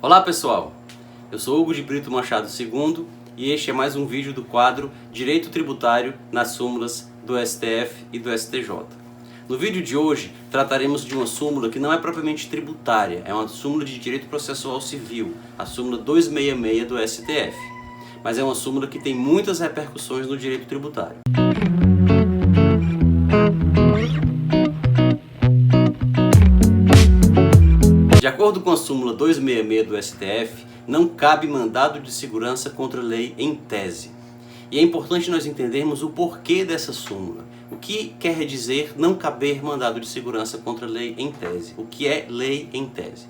Olá pessoal, eu sou Hugo de Brito Machado II e este é mais um vídeo do quadro Direito Tributário nas súmulas do STF e do STJ. No vídeo de hoje trataremos de uma súmula que não é propriamente tributária, é uma súmula de direito processual civil, a súmula 266 do STF, mas é uma súmula que tem muitas repercussões no direito tributário. De acordo com a súmula 266 do STF, não cabe mandado de segurança contra a lei em tese. E é importante nós entendermos o porquê dessa súmula. O que quer dizer não caber mandado de segurança contra a lei em tese? O que é lei em tese?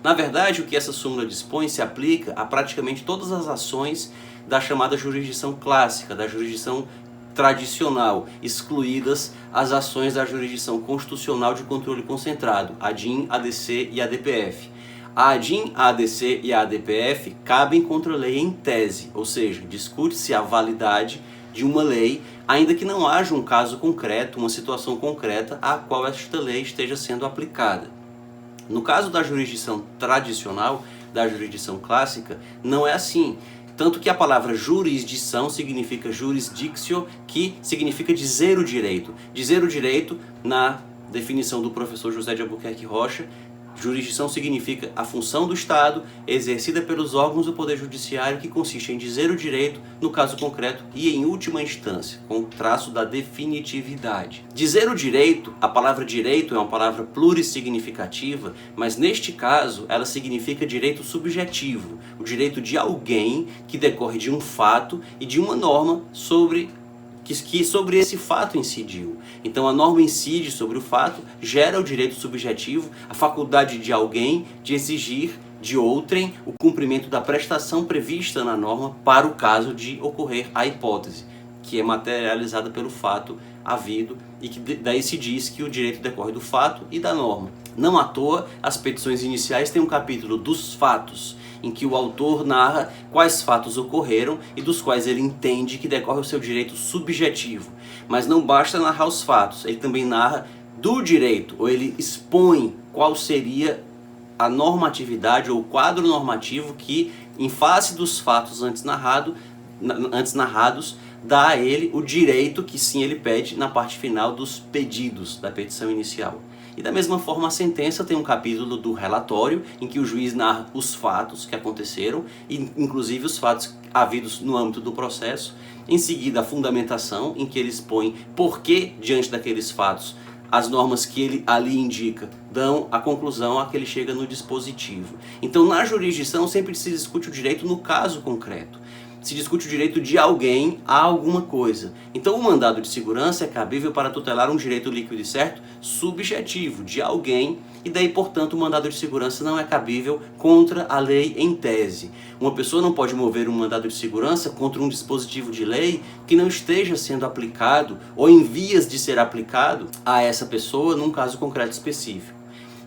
Na verdade, o que essa súmula dispõe se aplica a praticamente todas as ações da chamada jurisdição clássica, da jurisdição tradicional, excluídas as ações da jurisdição constitucional de controle concentrado, ADIM, ADC e ADPF. A ADIM, a ADC e a ADPF cabem contra a lei em tese, ou seja, discute-se a validade de uma lei, ainda que não haja um caso concreto, uma situação concreta a qual esta lei esteja sendo aplicada. No caso da jurisdição tradicional, da jurisdição clássica, não é assim. Tanto que a palavra jurisdição significa jurisdictio, que significa dizer o direito. Dizer o direito, na definição do professor José de Albuquerque Rocha, jurisdição significa a função do Estado exercida pelos órgãos do Poder Judiciário que consiste em dizer o direito no caso concreto e em última instância, com o traço da definitividade. Dizer o direito, a palavra direito é uma palavra plurissignificativa, mas neste caso ela significa direito subjetivo, o direito de alguém que decorre de um fato e de uma norma que sobre esse fato incidiu. Então a norma incide sobre o fato, gera o direito subjetivo, a faculdade de alguém de exigir de outrem o cumprimento da prestação prevista na norma para o caso de ocorrer a hipótese, que é materializada pelo fato havido e que daí se diz que o direito decorre do fato e da norma. Não à toa, as petições iniciais têm um capítulo dos fatos, em que o autor narra quais fatos ocorreram e dos quais ele entende que decorre o seu direito subjetivo. Mas não basta narrar os fatos, ele também narra do direito, ou ele expõe qual seria a normatividade ou o quadro normativo que, em face dos fatos antes narrados, dá a ele o direito que sim ele pede na parte final dos pedidos da petição inicial. E da mesma forma a sentença tem um capítulo do relatório em que o juiz narra os fatos que aconteceram, inclusive os fatos havidos no âmbito do processo. Em seguida a fundamentação, em que ele expõe por que diante daqueles fatos as normas que ele ali indica dão a conclusão a que ele chega no dispositivo. Então na jurisdição sempre se discute o direito no caso concreto. Se discute o direito de alguém a alguma coisa. Então o mandado de segurança é cabível para tutelar um direito líquido e certo subjetivo de alguém e daí, portanto, o mandado de segurança não é cabível contra a lei em tese. Uma pessoa não pode mover um mandado de segurança contra um dispositivo de lei que não esteja sendo aplicado ou em vias de ser aplicado a essa pessoa num caso concreto específico.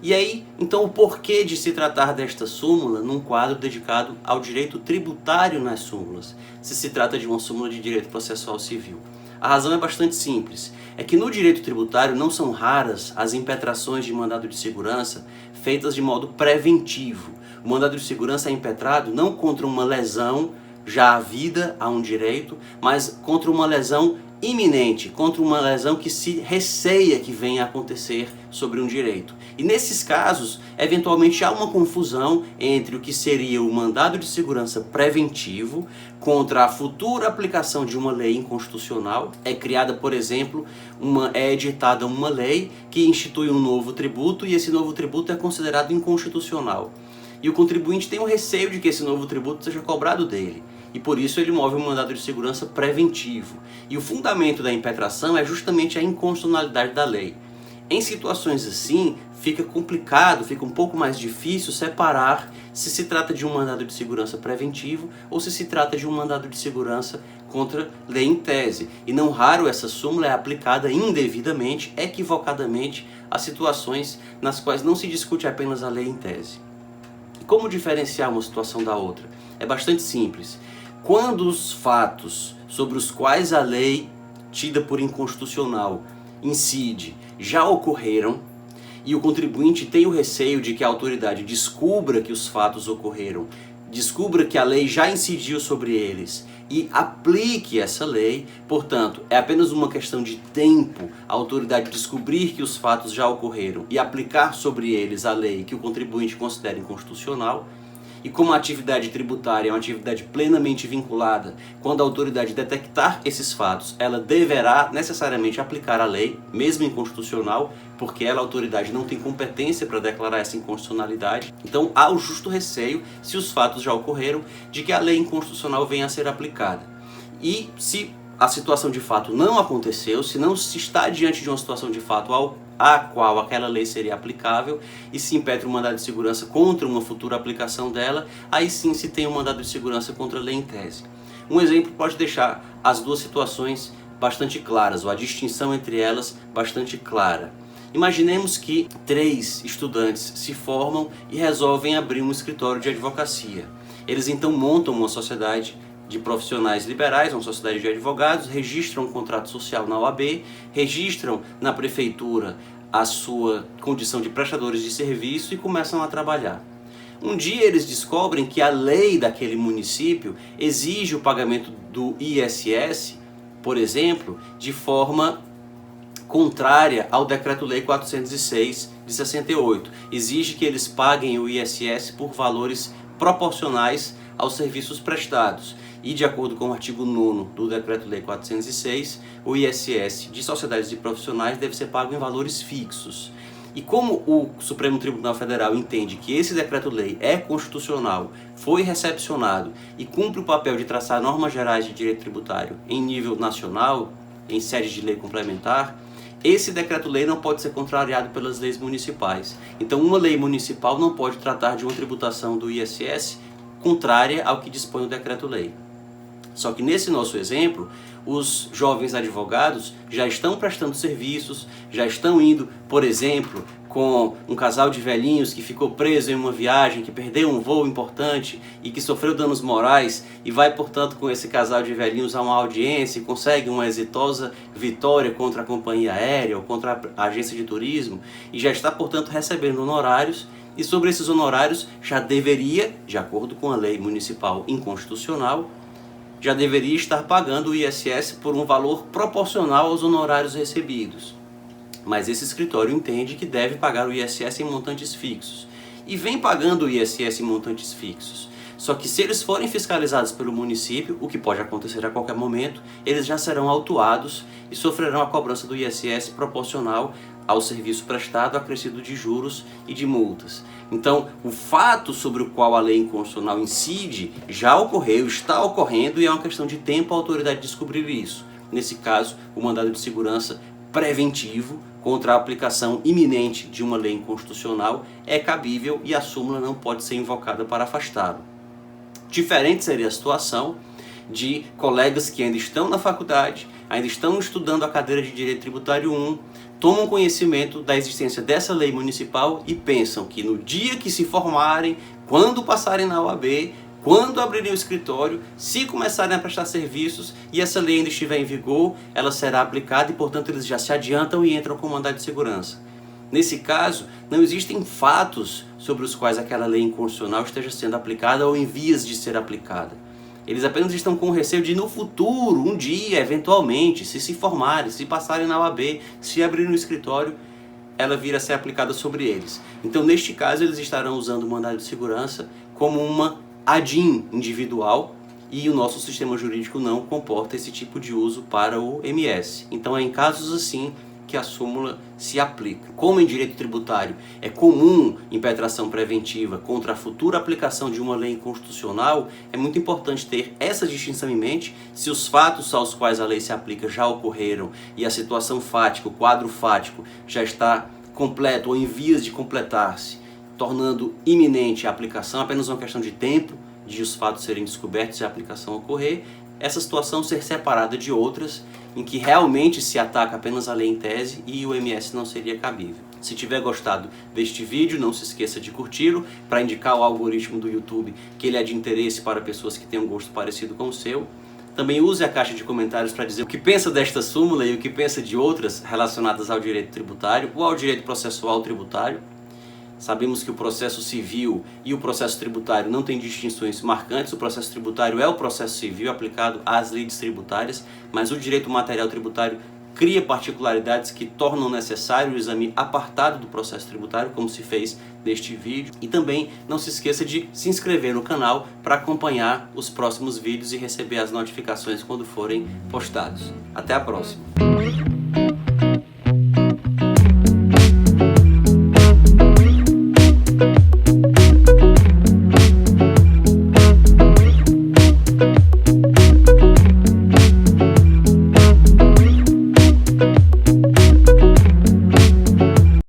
E aí, então, o porquê de se tratar desta súmula num quadro dedicado ao direito tributário nas súmulas, se trata de uma súmula de direito processual civil? A razão é bastante simples, é que no direito tributário não são raras as impetrações de mandado de segurança feitas de modo preventivo. O mandado de segurança é impetrado não contra uma lesão já havida a um direito, mas contra uma lesão iminente, contra uma lesão que se receia que venha a acontecer sobre um direito. E nesses casos, eventualmente há uma confusão entre o que seria o mandado de segurança preventivo contra a futura aplicação de uma lei inconstitucional. É criada, por exemplo, é editada uma lei que institui um novo tributo e esse novo tributo é considerado inconstitucional. E o contribuinte tem o receio de que esse novo tributo seja cobrado dele. E por isso ele move um mandado de segurança preventivo. E o fundamento da impetração é justamente a inconstitucionalidade da lei. Em situações assim, fica complicado, fica um pouco mais difícil separar se trata de um mandado de segurança preventivo ou se trata de um mandado de segurança contra lei em tese. E não raro essa súmula é aplicada indevidamente, equivocadamente, a situações nas quais não se discute apenas a lei em tese. E como diferenciar uma situação da outra? É bastante simples. Quando os fatos sobre os quais a lei, tida por inconstitucional, incide já ocorreram e o contribuinte tem o receio de que a autoridade descubra que os fatos ocorreram, descubra que a lei já incidiu sobre eles e aplique essa lei, portanto, é apenas uma questão de tempo a autoridade descobrir que os fatos já ocorreram e aplicar sobre eles a lei que o contribuinte considera inconstitucional. E como a atividade tributária é uma atividade plenamente vinculada, quando a autoridade detectar esses fatos, ela deverá necessariamente aplicar a lei, mesmo inconstitucional, porque ela, a autoridade, não tem competência para declarar essa inconstitucionalidade. Então há o justo receio, se os fatos já ocorreram, de que a lei inconstitucional venha a ser aplicada. E se a situação de fato não aconteceu, se não se está diante de uma situação de fato a qual aquela lei seria aplicável e se impetra um mandado de segurança contra uma futura aplicação dela, aí sim se tem um mandado de segurança contra a lei em tese. Um exemplo pode deixar as duas situações bastante claras, ou a distinção entre elas bastante clara. Imaginemos que 3 estudantes se formam e resolvem abrir um escritório de advocacia. Eles então montam uma sociedade de profissionais liberais, uma sociedade de advogados, registram um contrato social na OAB, registram na prefeitura a sua condição de prestadores de serviço e começam a trabalhar. Um dia eles descobrem que a lei daquele município exige o pagamento do ISS, por exemplo, de forma contrária ao Decreto-Lei 406 de 68. Exige que eles paguem o ISS por valores proporcionais aos serviços prestados. E de acordo com o artigo 9º do Decreto-Lei 406, o ISS de sociedades e profissionais deve ser pago em valores fixos. E como o Supremo Tribunal Federal entende que esse decreto-lei é constitucional, foi recepcionado e cumpre o papel de traçar normas gerais de direito tributário em nível nacional, em sede de lei complementar, esse decreto-lei não pode ser contrariado pelas leis municipais. Então uma lei municipal não pode tratar de uma tributação do ISS contrária ao que dispõe o decreto-lei. Só que nesse nosso exemplo, os jovens advogados já estão prestando serviços, já estão indo, por exemplo, com um casal de velhinhos que ficou preso em uma viagem, que perdeu um voo importante e que sofreu danos morais e vai, portanto, com esse casal de velhinhos a uma audiência e consegue uma exitosa vitória contra a companhia aérea ou contra a agência de turismo e já está, portanto, recebendo honorários. E sobre esses honorários já deveria, de acordo com a lei municipal inconstitucional, já deveria estar pagando o ISS por um valor proporcional aos honorários recebidos. Mas esse escritório entende que deve pagar o ISS em montantes fixos. E vem pagando o ISS em montantes fixos. Só que se eles forem fiscalizados pelo município, o que pode acontecer a qualquer momento, eles já serão autuados e sofrerão a cobrança do ISS proporcional ao serviço prestado, acrescido de juros e de multas. Então, o fato sobre o qual a lei inconstitucional incide já ocorreu, está ocorrendo e é uma questão de tempo a autoridade descobrir isso. Nesse caso, o mandado de segurança preventivo contra a aplicação iminente de uma lei inconstitucional é cabível e a súmula não pode ser invocada para afastá-lo. Diferente seria a situação de colegas que ainda estão na faculdade, ainda estão estudando a cadeira de Direito Tributário 1, tomam conhecimento da existência dessa lei municipal e pensam que no dia que se formarem, quando passarem na OAB, quando abrirem o escritório, se começarem a prestar serviços e essa lei ainda estiver em vigor, ela será aplicada e, portanto, eles já se adiantam e entram com mandado de segurança. Nesse caso, não existem fatos sobre os quais aquela lei inconstitucional esteja sendo aplicada ou em vias de ser aplicada. Eles apenas estão com receio de no futuro, um dia, eventualmente, se formarem, se passarem na OAB, se abrirem um escritório, ela vir a ser aplicada sobre eles. Então, neste caso, eles estarão usando o mandado de segurança como uma ADIM individual e o nosso sistema jurídico não comporta esse tipo de uso para o MS. Então, é em casos assim que a súmula se aplica. Como em direito tributário é comum impetração preventiva contra a futura aplicação de uma lei inconstitucional, é muito importante ter essa distinção em mente. Se os fatos aos quais a lei se aplica já ocorreram e a situação fática, o quadro fático já está completo ou em vias de completar-se, tornando iminente a aplicação, apenas uma questão de tempo de os fatos serem descobertos e a aplicação ocorrer, essa situação ser separada de outras em que realmente se ataca apenas a lei em tese e o MS não seria cabível. Se tiver gostado deste vídeo, não se esqueça de curti-lo para indicar ao algoritmo do YouTube que ele é de interesse para pessoas que têm um gosto parecido com o seu. Também use a caixa de comentários para dizer o que pensa desta súmula e o que pensa de outras relacionadas ao direito tributário ou ao direito processual tributário. Sabemos que o processo civil e o processo tributário não têm distinções marcantes. O processo tributário é o processo civil aplicado às lides tributárias, mas o direito material tributário cria particularidades que tornam necessário o exame apartado do processo tributário, como se fez neste vídeo. E também não se esqueça de se inscrever no canal para acompanhar os próximos vídeos e receber as notificações quando forem postados. Até a próxima!